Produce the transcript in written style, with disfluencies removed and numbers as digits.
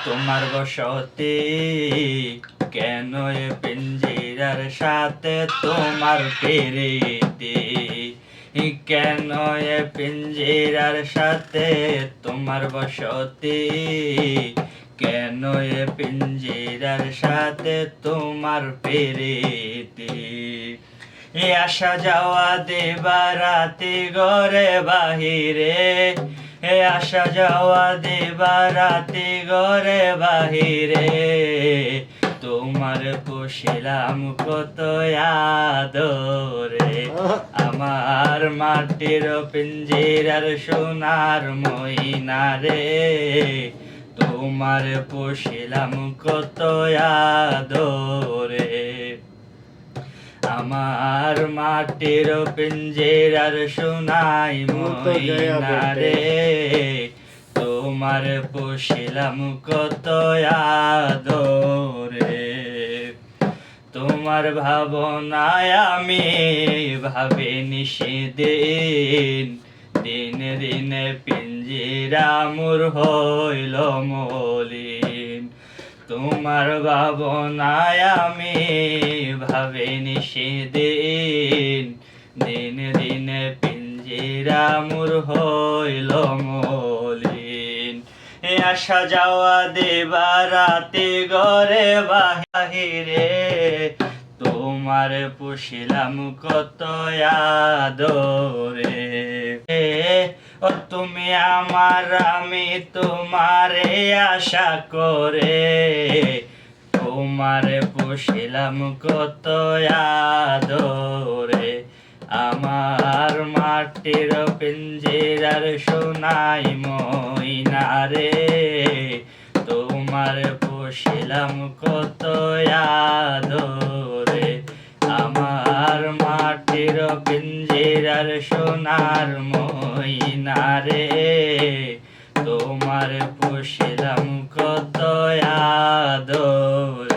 তোমার বসতি কেন এ পিঞ্জিরার সাথে তোমার প্রীতি কেন এ পিঞ্জিরার সাথে তোমার বসতি কেন এ পিঞ্জিরার সাথে তোমার প্রীতি এ আসা যাওয়া দিবা রাতি ঘরে বাহিরে এ আসা যাওয়া দিবা রাতি ঘরে বাহিরে তোমার পুষিলাম কত আদরে আমার মাটির পিঞ্জিরার সোনার ময়না রে তোমার পুষিলাম কত আদরে আমার মাটির পিঞ্জিরার সোনাই ময়না রে তোমার পুষিলাম কত আদরে তোমার ভাবনায় আমি ভাবি নিশিদিন দিনে দিনে পিঞ্জিরা মোর হইল মলিন তোমার ভাবনায় আমি ভাবি নিশিদিন দিনে দিনে পিঞ্জিরা মোর হইল মলিন এ আসা যাওয়া দেবা রাতে ঘরে বাহিরে তোমার পুষিলাম কত আদরে ও তুমি আমার আমি তোমারে আশা করে তোমার পুষিলাম কত আদরে আমার মাটির পিঞ্জিরার সোনাই ময়না রে তোমার পুষিলাম কত আদরে আমার মাটির পিঞ্জিরার সোনার ময়না রে তোমার পুষিলাম কত আদরে।